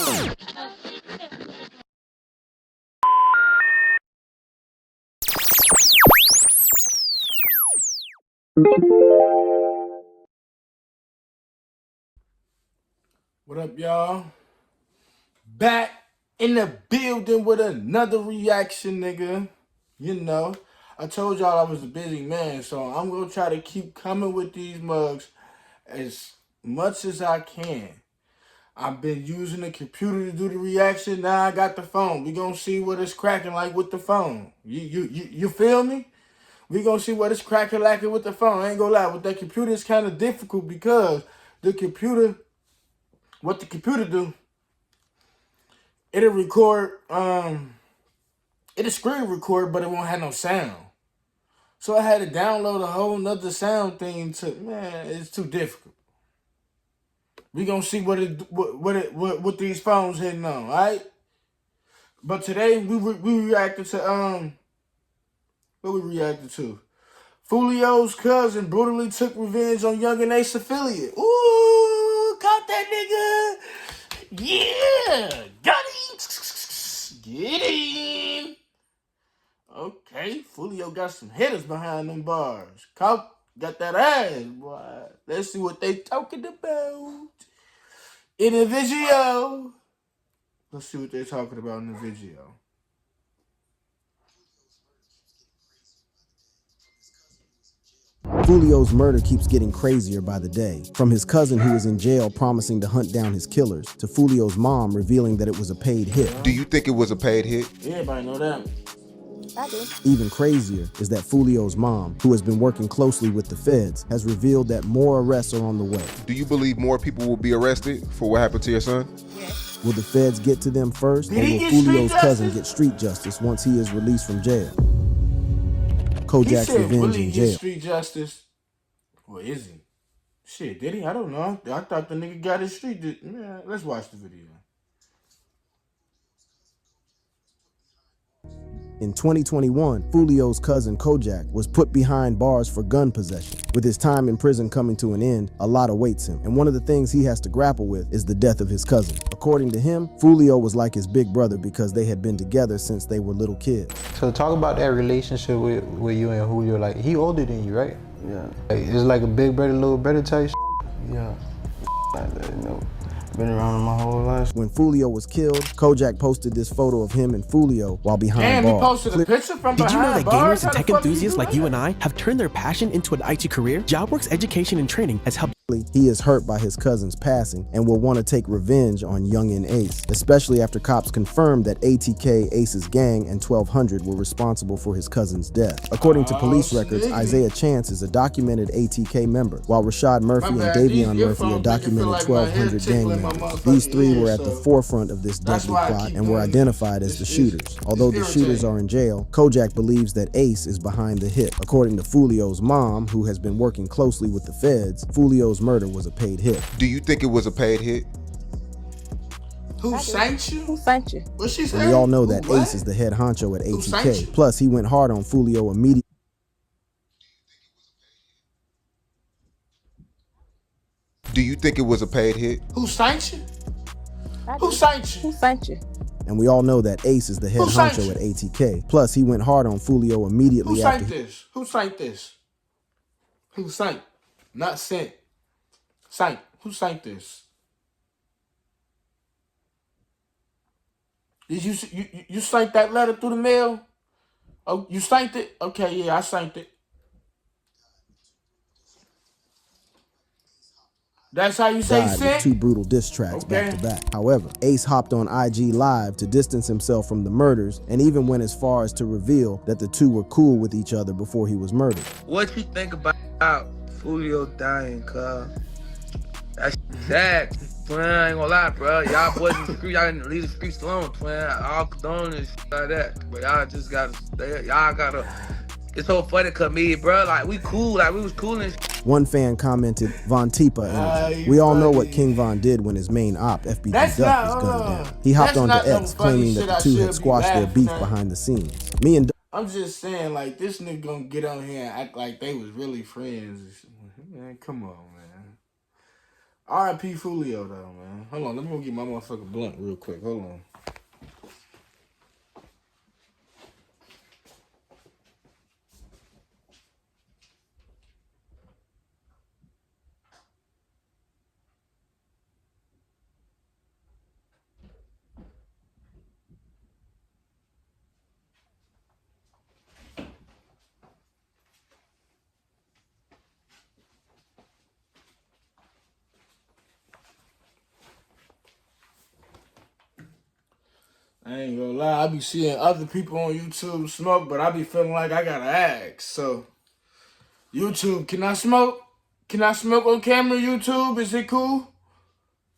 What up, y'all? Back in the building with another reaction, nigga. You know, I told y'all I was a busy man, so I'm gonna try to keep coming with these mugs as much as I can. I've been using the computer to do the reaction. Now I got the phone. We gonna see what it's cracking like with the phone. You feel me? We gonna see what it's cracking like with the phone. I ain't gonna lie, with that computer it's kind of difficult because what the computer do, it'll record, it'll screen record, but it won't have no sound. So I had to download a whole nother sound thing man, it's too difficult. We gonna see what these phones hitting on, alright? But today we reacted to what we reacted to? Fulio's cousin brutally took revenge on Young and Ace affiliate. Ooh, caught that nigga. Yeah, got him. Get him. Okay, Julio got some hitters behind them bars. Got that ass, boy. Let's see what they talking about in the video. Let's see what they're talking about in the video. Julio's murder keeps getting crazier by the day. From his cousin who is in jail promising to hunt down his killers, to Julio's mom revealing that it was a paid hit. Do you think it was a paid hit? Everybody know that. I do. Even crazier is that Julio's mom, who has been working closely with the feds, has revealed that more arrests are on the way. Do you believe more people will be arrested for what happened to your son? Yes. Will the feds get to them first, or will Julio's cousin get street justice once he is released from jail? Kojak's revenge in jail. Street justice. Or is he? Shit, did he? I don't know. I thought the nigga got his street. Man, let's watch the video. In 2021, Fulio's cousin Kojak was put behind bars for gun possession. With his time in prison coming to an end, a lot awaits him, and one of the things he has to grapple with is the death of his cousin. According to him, Julio was like his big brother because they had been together since they were little kids. So talk about that relationship with you and Julio. Like, he older than you, right? Yeah. Like, it's like a big brother, little brother type Yeah. Like that, you know. Been around my whole life. When Fulio was killed, Kojak posted this photo of him and Fulio while behind bars. Damn, he posted a picture from behind bars? Did you know that gamers and tech enthusiasts like you and I have turned their passion into an IT career? JobWorks Education and Training has helped. He is hurt by his cousin's passing and will want to take revenge on Young and Ace, especially after cops confirmed that ATK, Ace's gang, and 1200 were responsible for his cousin's death. According to police records, Isaiah Chance is a documented ATK member, while Rashad Murphy and Davion Murphy are documented 1200 gang members. These three were at the forefront of this deadly plot and were identified as the shooters. Although the shooters are in jail, Kojak believes that Ace is behind the hit. According to Fulio's mom, who has been working closely with the feds, Fulio's murder was a paid hit. Do you think it was a paid hit? Who sent you? Who sent you? What she said? We all know that Ace is the head honcho at ATK. Plus, he went hard on Fulio immediately. Do you think it was a paid hit? Who sent you? Who sent you? Who sent you? And we all know that Ace is the head honcho at ATK. Plus, he went hard on Fulio immediately after. Who sent this? Who sent this? Who sent? Not sent. Sent. Who sent this? Did you sent that letter through the mail? Oh, you sent it? Okay, yeah, I sent it. That's how you say sent? With two brutal diss tracks back to back. However, Ace hopped on IG Live to distance himself from the murders and even went as far as to reveal that the two were cool with each other before he was murdered. What you think about Julio dying, cuz? That's sad, twin. I ain't gonna lie, bro. Y'all boys in the street, y'all didn't leave the streets alone, twin. All condone and shit like that. But y'all just gotta stay. Y'all gotta. It's so funny, cause me, bro, like we cool, like we was cool and shit. One fan commented, Von Tipa energy. We all know what King Von did when his main op, FBG Duck, was gunned down. He hopped onto X claiming that the two had squashed their beef behind the scenes. Me and I'm just saying, like, this nigga gonna get on here and act like they was really friends. Man, come on, man. R.I.P. Foolio though, man. Hold on, let me go get my motherfucking blunt real quick. Hold on. I ain't gonna lie, I be seeing other people on YouTube smoke, but I be feeling like I gotta ask. So, YouTube, can I smoke? Can I smoke on camera, YouTube? Is it cool?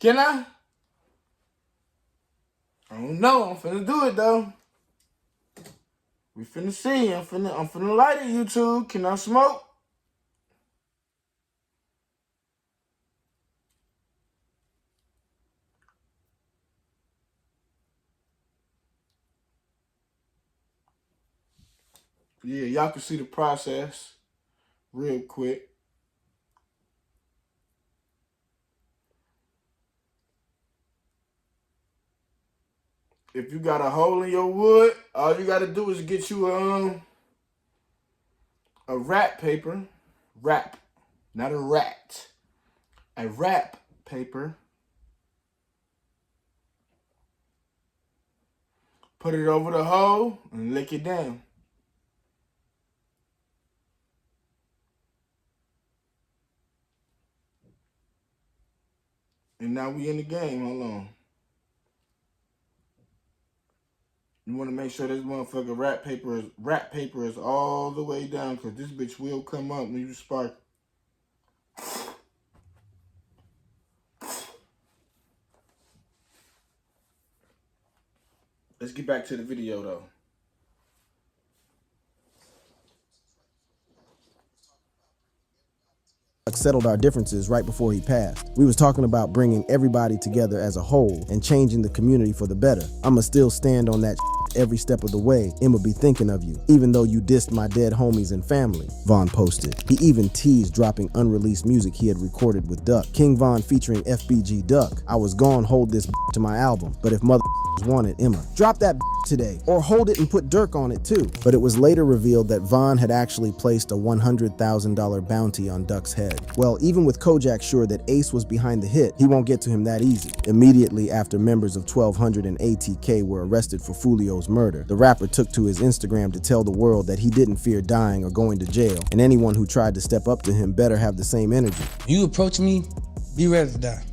Can I? I don't know. I'm finna do it though. We finna see. I'm finna light it, YouTube. Can I smoke? Yeah, y'all can see the process real quick. If you got a hole in your wood, all you gotta do is get you a wrap paper. Wrap, not a rat. A wrap paper. Put it over the hole and lick it down. And now we in the game. Hold on. You want to make sure this motherfucker wrap paper is all the way down, because this bitch will come up when you spark. Let's get back to the video though. Settled our differences right before he passed. We was talking about bringing everybody together as a whole and changing the community for the better. I'ma still stand on that every step of the way. I'ma be thinking of you, even though you dissed my dead homies and family, Von posted. He even teased dropping unreleased music he had recorded with Duck. King Von featuring FBG Duck. I was gone hold this to my album, but if mother want it, Emma, drop that today, or hold it and put Dirk on it too. But it was later revealed that Von had actually placed a $100,000 bounty on Duck's head. Well, even with Kojak sure that Ace was behind the hit, he won't get to him that easy. Immediately after members of 1200 and ATK were arrested for Foolio's murder, the rapper took to his Instagram to tell the world that he didn't fear dying or going to jail, and anyone who tried to step up to him better have the same energy. You approach me, be ready to die.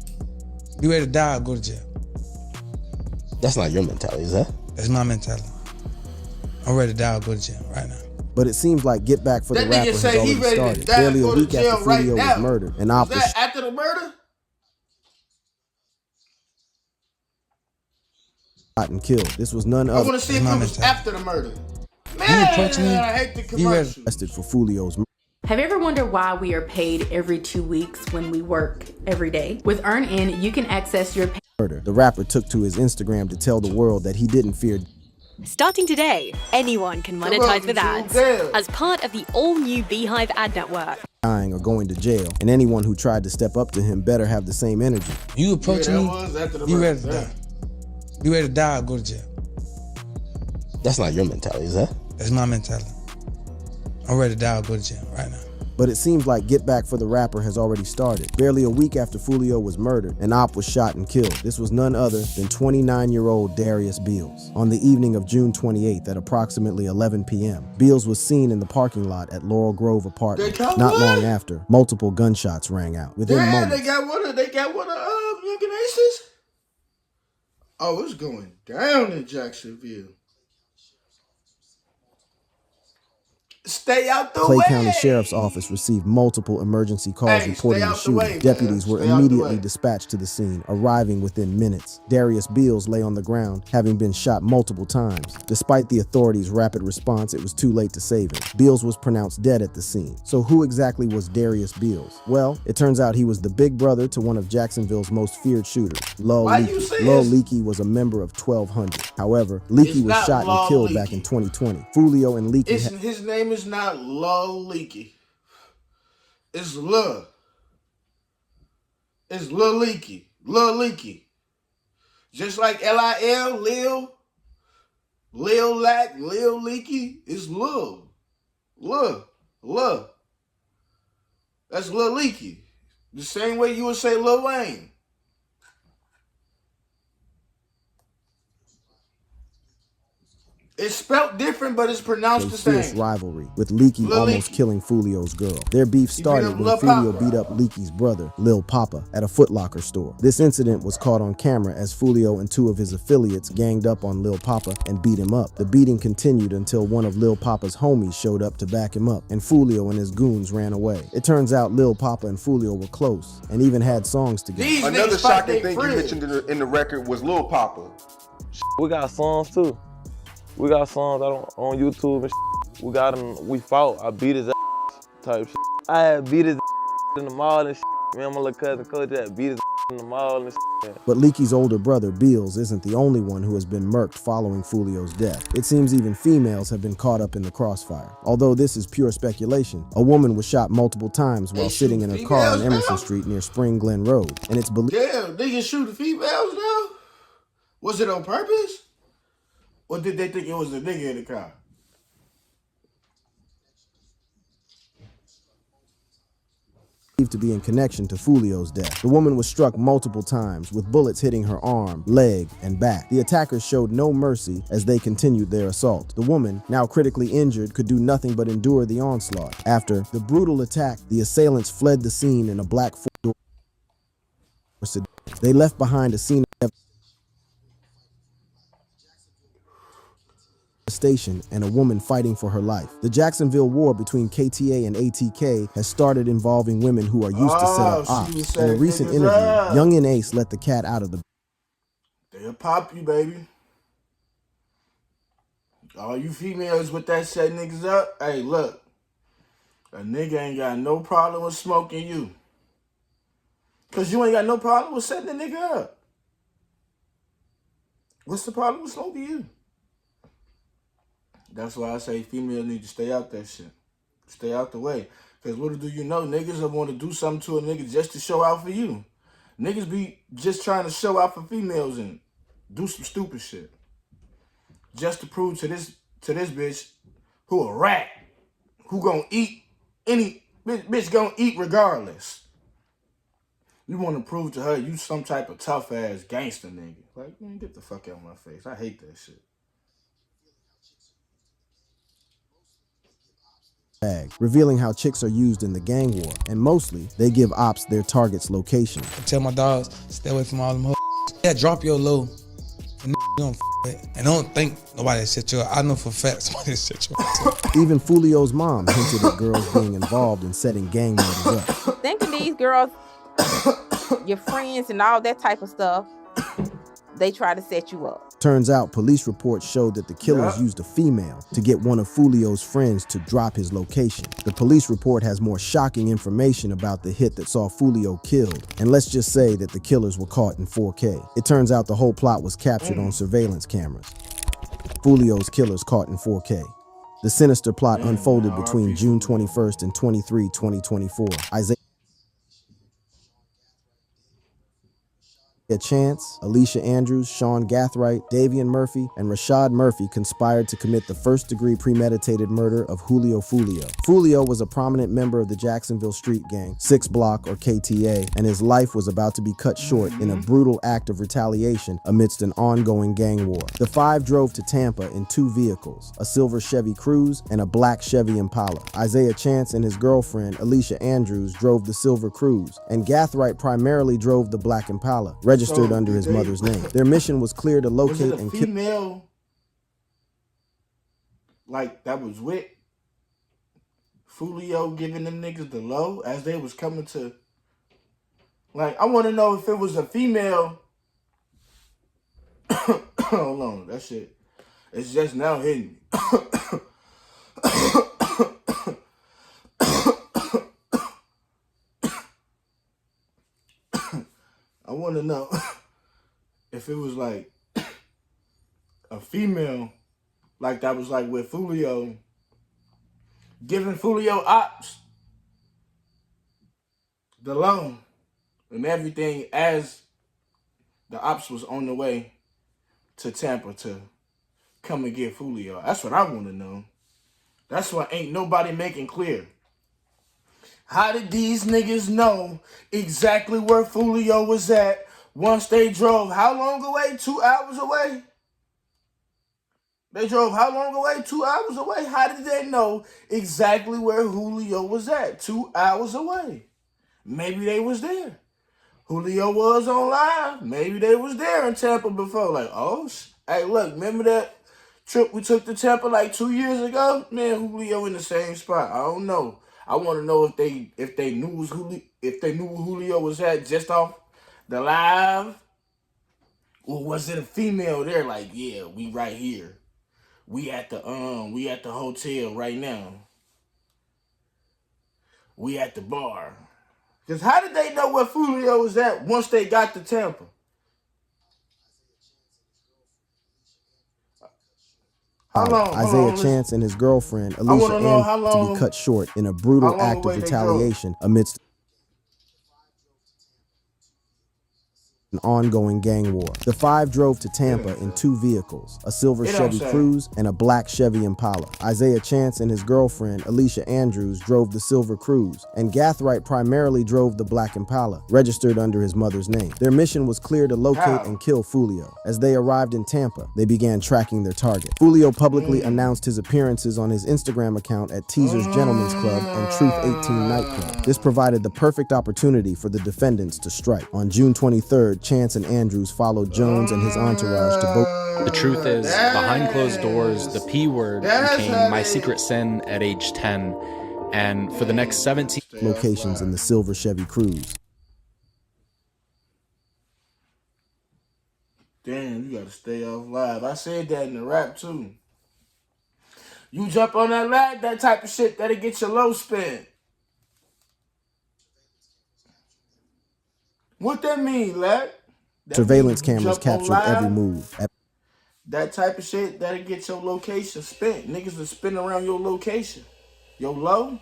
Be ready to die or go to jail. That's not your mentality, is that? That's my mentality. I'm ready to die or go to jail right now. But it seems like Get Back for the That rapper nigga has say he already ready to started. die, Barely a go to week after jail right Foolio now. was murdered, and Op Was was that after the murder? shot and killed. This was none I other want to see if it was after the murder. Man, You approach me, I hate the commercial. arrested for Foolio's murder. Have you ever wondered why we are paid every 2 weeks when we work every day? With EarnIn, you can access your murder. The rapper took to his Instagram to tell the world that he didn't fear. Starting today, anyone can monetize with ads as part of the all-new Beehive ad network. Dying or going to jail, and anyone who tried to step up to him better have the same energy. You approach me, be ready to die. Be ready to die or go to jail. That's not your mentality, is that? That's my mentality. I'm ready to die or go to jail right now. But it seems like Get Back for the rapper has already started. Barely a week after Foolio was murdered, an op was shot and killed. This was none other than 29-year-old Darius Beals. On the evening of June 28th at approximately 11 p.m., Beals was seen in the parking lot at Laurel Grove apartment. Not long after, multiple gunshots rang out. Within moments, They got one of Young Aces. Oh, it's going down in Jacksonville. Stay out the way. Clay County Sheriff's Office received multiple emergency calls reporting the shooting. Deputies were immediately dispatched to the scene, arriving within minutes. Darius Beals lay on the ground, having been shot multiple times. Despite the authorities' rapid response, it was too late to save him. Beals was pronounced dead at the scene. So who exactly was Darius Beals? Well, it turns out he was the big brother to one of Jacksonville's most feared shooters, Lil Leaky. Lil Leaky was a member of 1200. However, Leaky was shot and killed back in 2020. Foolio and Leaky his name is not Lil Leaky. It's Lil. It's Lil Leaky. Lil Leaky. Just like Lil, Lil Lack, Lil Leaky. It's Lil. Lil. That's Lil Leaky. The same way you would say Lil Wayne. It's spelt different, but it's pronounced the fierce same. rivalry, with Leaky Lil almost Leaky. killing Foolio's girl. Their beef started when Lil Foolio Papa. beat up Leaky's brother, Lil Papa, at a Foot Locker store. This incident was caught on camera as Foolio and two of his affiliates ganged up on Lil Papa and beat him up. The beating continued until one of Lil Papa's homies showed up to back him up, and Foolio and his goons ran away. It turns out Lil Papa and Foolio were close and even had songs together. Another shocking thing you mentioned in the record was Lil Papa. We got songs too. We got songs out on YouTube and shit. We got him, we fought, I beat his ass type shit. I had beat his ass in the mall and shit. Me and my little cousin Coach had beat his ass in the mall and shit. But Leaky's older brother, Beals, isn't the only one who has been murked following Foolio's death. It seems even females have been caught up in the crossfire. Although this is pure speculation, a woman was shot multiple times while sitting in her car on Emerson Street near Spring Glen Road, and it's believed— Damn, niggas shoot the females now? Was it on purpose? Or did they think it was a nigga in the car? to be in connection to Foolio's death. The woman was struck multiple times, with bullets hitting her arm, leg, and back. The attackers showed no mercy as they continued their assault. The woman, now critically injured, could do nothing but endure the onslaught. After the brutal attack, the assailants fled the scene in a black four-door sedan. They left behind a scene of devastation and a woman fighting for her life. The Jacksonville war between KTA and ATK has started involving women who are used to set up ops. In a recent interview, Young and Ace let the cat out of the— They'll pop you, baby. All you females with that set niggas up, hey, look. A nigga ain't got no problem with smoking you. Because you ain't got no problem with setting a nigga up. What's the problem with smoking you? That's why I say females need to stay out that shit. Stay out the way. Because little do you know, niggas will want to do something to a nigga just to show out for you. Niggas be just trying to show out for females and do some stupid shit. Just to prove to this bitch who a rat, who gonna eat bitch gonna eat regardless. You want to prove to her you some type of tough ass gangster nigga. Like, man, get the fuck out of my face. I hate that shit. Revealing how chicks are used in the gang war, and mostly they give ops their target's location. I tell my dogs, stay away from all them hoes. Yeah, drop your low. And don't it. And don't think nobody set you up. I know for a fact somebody set you up. Even Foolio's mom hinted at girls being involved in setting gang members up. Thinking these girls, your friends and all that type of stuff, they try to set you up. Turns out police reports showed that the killers used a female to get one of Foolio's friends to drop his location. The police report has more shocking information about the hit that saw Foolio killed, and let's just say that the killers were caught in 4K. It turns out the whole plot was captured on surveillance cameras. Foolio's killers caught in 4K. The sinister plot unfolded between June 21st and 23, 2024. Isaiah Chance, Alicia Andrews, Sean Gathright, Davian Murphy, and Rashad Murphy conspired to commit the first-degree premeditated murder of Julio Foolio. Foolio was a prominent member of the Jacksonville Street Gang, 6 Block or KTA, and his life was about to be cut short in a brutal act of retaliation amidst an ongoing gang war. The 5 drove to Tampa in 2 vehicles, a silver Chevy Cruze and a black Chevy Impala. Isaiah Chance and his girlfriend, Alicia Andrews, drove the silver Cruze, and Gathright primarily drove the black Impala, registered under his mother's name. Their mission was clear to locate and kill. Female, like that was with Foolio giving them niggas the low as they was coming to. Like, I want to know if it was a female. Hold on, that shit. It's just now hitting me. I want to know if it was like a female, like that was like with Foolio, giving Foolio ops the loan and everything as the ops was on the way to Tampa to come and get Foolio. That's what I want to know. That's what ain't nobody making clear. How did these niggas know exactly where Foolio was at once they drove how long away? 2 hours away? They drove how long away? 2 hours away? How did they know exactly where Julio was at? 2 hours away. Maybe they was there. Julio was on live. Maybe they was there in Tampa before. Like, oh, hey, look, remember that trip we took to Tampa like 2 years ago? Man, Julio in the same spot. I don't know. I want to know if they knew where Julio was at just off the live, or was it a female there? Like, yeah, we right here. We at the hotel right now. We at the bar. Because how did they know where Foolio was at once they got to Tampa? Isaiah Chance and his girlfriend, Alicia Ann, to be cut short in a brutal act of retaliation amidst an ongoing gang war. The five drove to Tampa in two vehicles, a silver Chevy Cruze and a black Chevy Impala. Isaiah Chance and his girlfriend, Alicia Andrews, drove the silver Cruze, and Gathright primarily drove the black Impala, registered under his mother's name. Their mission was clear to locate and kill Foolio. As they arrived in Tampa, they began tracking their target. Foolio publicly announced his appearances on his Instagram account at Teaser's Gentlemen's Club and Truth 18 nightclub. This provided the perfect opportunity for the defendants to strike. On June 23rd, Chance and Andrews followed Jones and his entourage to both. The truth is, behind closed doors, the P word became my secret sin at age 10, and for the next 17 locations in the silver Chevy Cruze. Damn, you gotta stay off live. I said that in the rap too. You jump on that lag, that type of shit, that'll get your low spin. What that mean, lad? Surveillance cameras captured every move. That type of shit, that'll get your location spent. Niggas will spin around your location. Your low,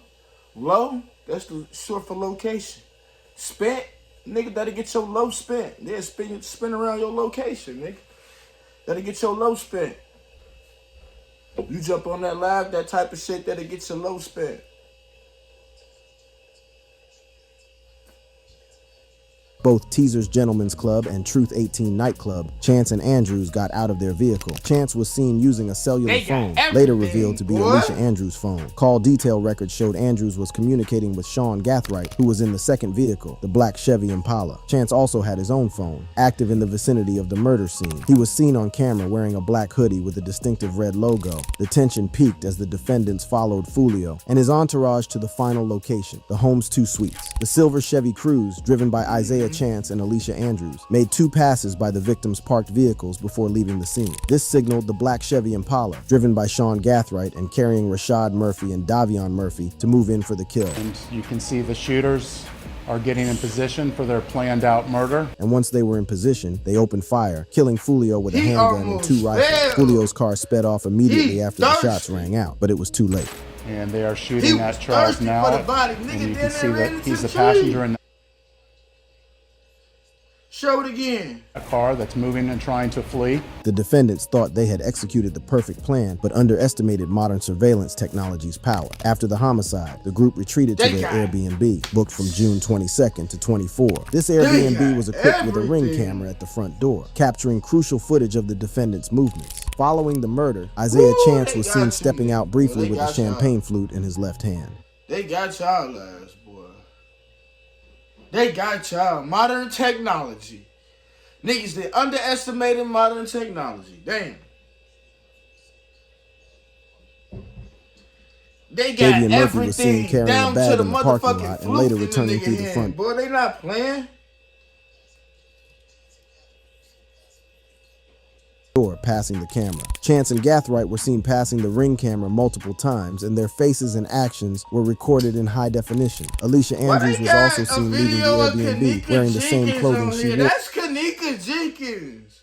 that's the short for location. Spent, nigga, that'll get your low spent. Yeah, spin around your location, nigga. That'll get your low spent. You jump on that live, that type of shit, that'll get your low spent. Both Teaser's Gentlemen's Club and Truth 18 nightclub, Chance and Andrews got out of their vehicle. Chance was seen using a cellular phone, later revealed to be Alicia Andrews' phone. Call detail records showed Andrews was communicating with Sean Gathright, who was in the second vehicle, the black Chevy Impala. Chance also had his own phone, active in the vicinity of the murder scene. He was seen on camera wearing a black hoodie with a distinctive red logo. The tension peaked as the defendants followed Foolio and his entourage to the final location, the Homes 2 Suites. The silver Chevy Cruze, driven by Isaiah Chance and Alicia Andrews, made two passes by the victims' parked vehicles before leaving the scene. This signaled the black Chevy Impala, driven by Sean Gathright and carrying Rashad Murphy and Davion Murphy, to move in for the kill. And you can see the shooters are getting in position for their planned out murder. And once they were in position, they opened fire, killing Foolio with a handgun and two rifles. Foolio's car sped off immediately after the shots rang out, but it was too late. And they are shooting at Charles now, and you can see that he's the passenger in Show it again. a car that's moving and trying to flee. The defendants thought they had executed the perfect plan, but underestimated modern surveillance technology's power. After the homicide, the group retreated to their Airbnb, booked from June 22nd to 24th. This Airbnb was equipped with a ring camera at the front door, capturing crucial footage of the defendants' movements. Following the murder, Isaiah Chance was seen stepping out briefly with a champagne flute in his left hand. They got y'all ass, boy. They got y'all. Modern technology. Niggas, they underestimated modern technology. Damn. They got Davion Murphy was seen everything carrying down a bag to the in the parking motherfucking lot and later flute in the returning nigga through the hand. front. Boy, they not playing. Door, passing the camera. Chance and Gathright were seen passing the ring camera multiple times, and their faces and actions were recorded in high definition. Alicia Andrews was also seen leaving the Airbnb wearing the same clothing she wore. That's Kanika Jenkins.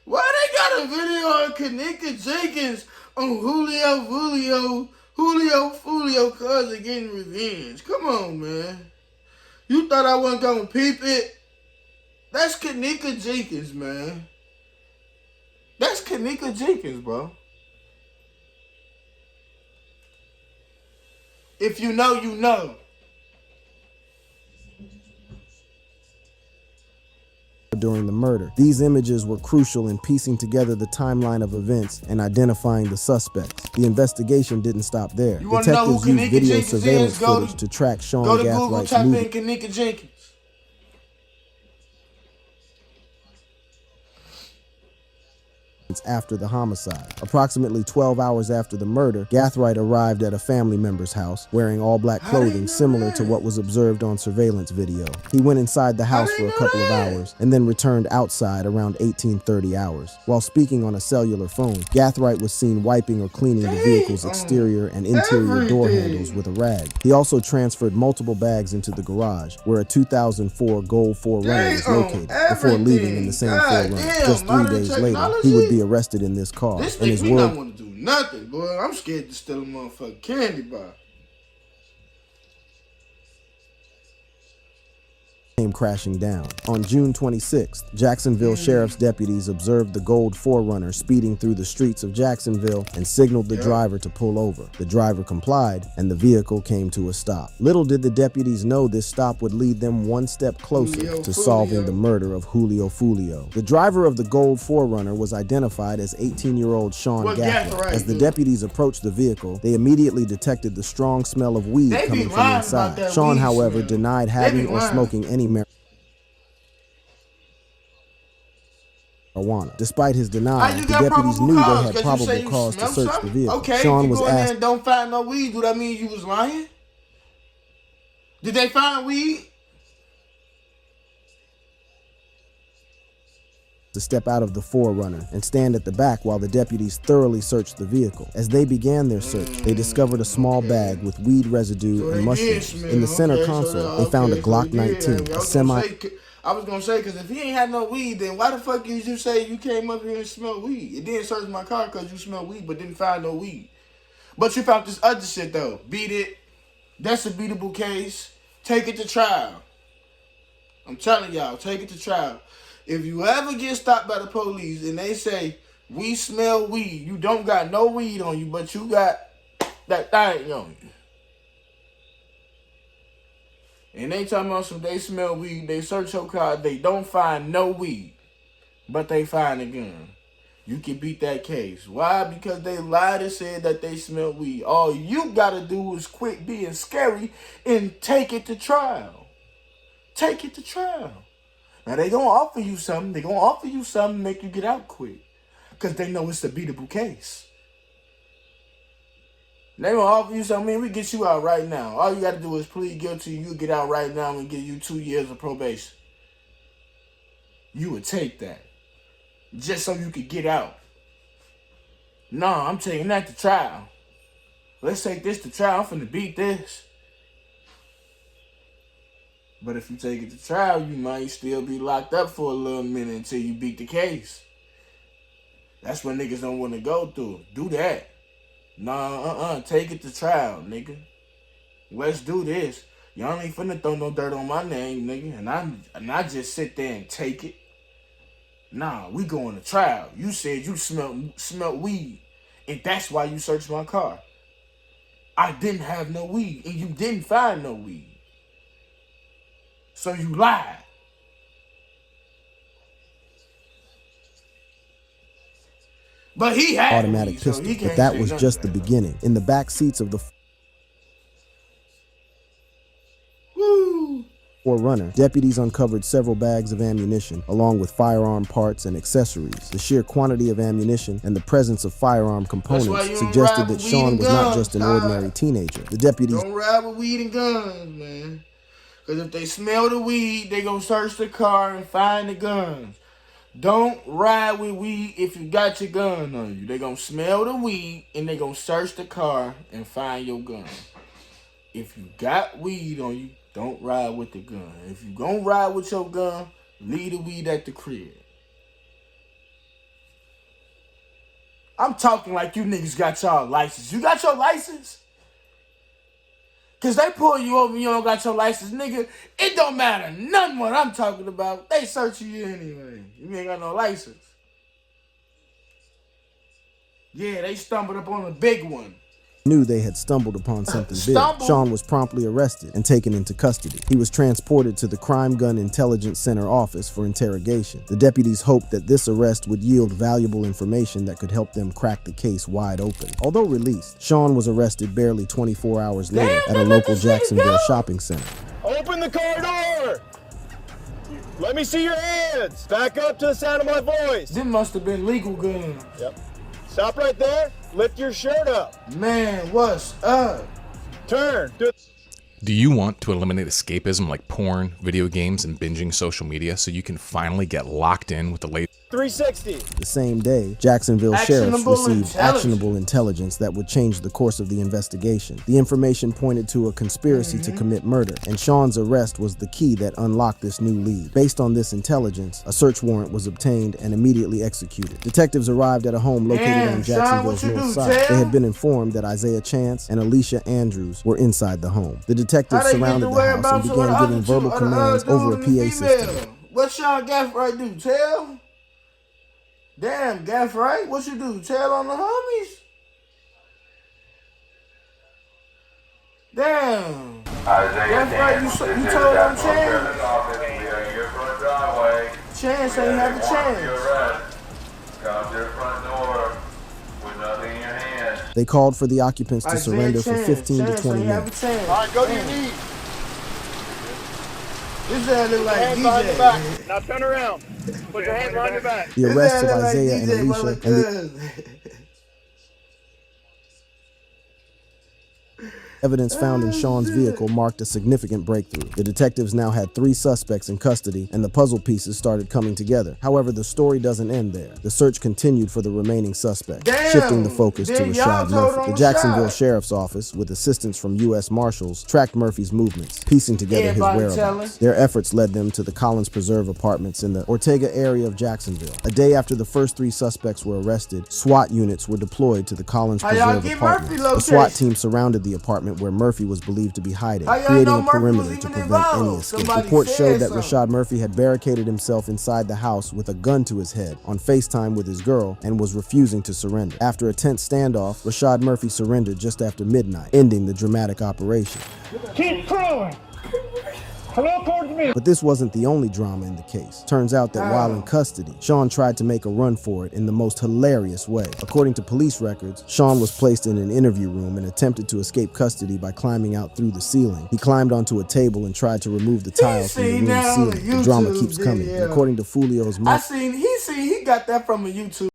Why they got a video of Kanika Jenkins on Julio Foolio cousin getting revenge? Come on, man. You thought I wasn't gonna peep it? That's Kanika Jenkins, man. That's Kanika Jenkins, bro. If you know, you know. During the murder. These images were crucial in piecing together the timeline of events and identifying the suspects. The investigation didn't stop there. Detectives used video surveillance footage to track Sean Gathwright's movement. Type in Kanika Jenkins. After the homicide. Approximately 12 hours after the murder, Gathwright arrived at a family member's house wearing all black clothing similar to what was observed on surveillance video. He went inside the house for a couple of hours and then returned outside around 1830 hours. While speaking on a cellular phone, Gathwright was seen wiping or cleaning the vehicle's exterior and interior door handles with a rag. He also transferred multiple bags into the garage where a 2004 Gold 4Runner was located before leaving in the same 4Runner. Just 3 days later, he would be arrested in this car. This and nigga his me word not want to do nothing, boy. I'm scared to steal a motherfucking candy bar. came crashing down. On June 26th, Jacksonville Sheriff's deputies observed the Gold 4Runner speeding through the streets of Jacksonville and signaled the driver to pull over. The driver complied, and the vehicle came to a stop. Little did the deputies know this stop would lead them one step closer to solving the murder of Julio Foolio. The driver of the Gold 4Runner was identified as 18-year-old Sean Gathwright. As the deputies approached the vehicle, they immediately detected the strong smell of weed coming from inside. Sean, however, denied having or smoking any marijuana. Despite his denial, the deputies knew they had probable cause to search the vehicle. Okay, Sean if was you go in there asked and don't find no weed, do that mean you was lying? Did they find weed? to step out of the 4Runner and stand at the back while the deputies thoroughly searched the vehicle. As they began their search, they discovered a small bag with weed residue and mushrooms. In the center console, they found a Glock 19, a semi... I was gonna say, because if he ain't had no weed, then why the fuck did you say you came up here and smelled weed? It didn't search my car because you smelled weed, but didn't find no weed. But you found this other shit, though. Beat it. That's a beatable case. Take it to trial. I'm telling y'all, take it to trial. If you ever get stopped by the police and they say, we smell weed, you don't got no weed on you, but you got that thing on you. And they talking about some they smell weed, they search your car, they don't find no weed, but they find a gun. You can beat that case. Why? Because they lied and said that they smell weed. All you gotta do is quit being scary and take it to trial. Take it to trial. Now they gonna offer you something. They gonna offer you something to make you get out quick. Because they know it's a beatable case. They gonna offer you something. We get you out right now. All you gotta do is plead guilty. You get out right now and give you 2 years of probation. You would take that. Just so you could get out. No, I'm taking that to trial. Let's take this to trial. I'm finna beat this. But if you take it to trial, you might still be locked up for a little minute until you beat the case. That's what niggas don't want to go through. Do that. Nah, take it to trial, nigga. Let's do this. Y'all ain't finna throw no dirt on my name, nigga. And I just sit there and take it. Nah, we going to trial. You said you smelled weed, and that's why you searched my car. I didn't have no weed, and you didn't find no weed. So you lied. But he had automatic weed, pistol, so but that was just the beginning. In the back seats of the 4Runner, deputies uncovered several bags of ammunition, along with firearm parts and accessories. The sheer quantity of ammunition and the presence of firearm components suggested that Sean was not just an ordinary teenager. The deputies don't ride with weed and guns, man. Because if they smell the weed, they gonna search the car and find the guns. Don't ride with weed if you got your gun on you. They gonna smell the weed and they gonna search the car and find your gun. If you got weed on you, don't ride with the gun. If you gonna ride with your gun, leave the weed at the crib. I'm talking like you niggas got y'all license. You got your license? Cause they pull you over and you don't got your license, nigga. It don't matter none what I'm talking about. They searching you anyway. You ain't got no license. Yeah, they stumbled up on a big one. Knew they had stumbled upon something big. Sean was promptly arrested and taken into custody. He was transported to the Crime Gun Intelligence Center office for interrogation. The deputies hoped that this arrest would yield valuable information that could help them crack the case wide open. Although released, Sean was arrested barely 24 hours later at a local Jacksonville shopping center. Open the car door! Let me see your hands! Back up to the sound of my voice! This must have been legal guns. Yep. Stop right there. Lift your shirt up. Man, what's up? Turn. Do you want to eliminate escapism like porn, video games, and binging social media so you can finally get locked in with the latest 360. The same day, Jacksonville sheriffs received actionable intelligence that would change the course of the investigation. The information pointed to a conspiracy to commit murder, and Sean's arrest was the key that unlocked this new lead. Based on this intelligence, a search warrant was obtained and immediately executed. Detectives arrived at a home located on Jacksonville's north side. They had been informed that Isaiah Chance and Alicia Andrews were inside the home. The detectives surrounded the house and began giving verbal commands over a PA system. What Sean Gaffray do? Tell? Damn, Gaffray, what you do? Tell on the homies? Damn. Gaffray, you told on Chance? Chance ain't have a chance. Come to the front door with nothing in your hand. They called for the occupants to surrender for 15 to 20 minutes. All right, go to your knees. This guy look like hands behind your back. Now turn around. Put your hands behind your back. The arrest of Isaiah and Alicia and the evidence found in Sean's vehicle marked a significant breakthrough. The detectives now had 3 suspects in custody, and the puzzle pieces started coming together. However, the story doesn't end there. The search continued for the remaining suspects, shifting the focus to Rashad Murphy. The Jacksonville Sheriff's Office, with assistance from U.S. Marshals, tracked Murphy's movements, piecing together his whereabouts. Their efforts led them to the Collins Preserve apartments in the Ortega area of Jacksonville. A day after the first 3 suspects were arrested, SWAT units were deployed to the Collins Preserve apartment. The SWAT team surrounded the apartment where Murphy was believed to be hiding, creating a perimeter to prevent any escape. Reports showed that Rashad Murphy had barricaded himself inside the house with a gun to his head on FaceTime with his girl and was refusing to surrender. After a tense standoff, Rashad Murphy surrendered just after midnight, ending the dramatic operation. Keep crawling. Hello, towards me. But this wasn't the only drama in the case. Turns out that while in custody, Sean tried to make a run for it in the most hilarious way. According to police records, Sean was placed in an interview room and attempted to escape custody by climbing out through the ceiling. He climbed onto a table and tried to remove the tile from the room's ceiling. The drama keeps coming. According to Foolio's he got that from a YouTube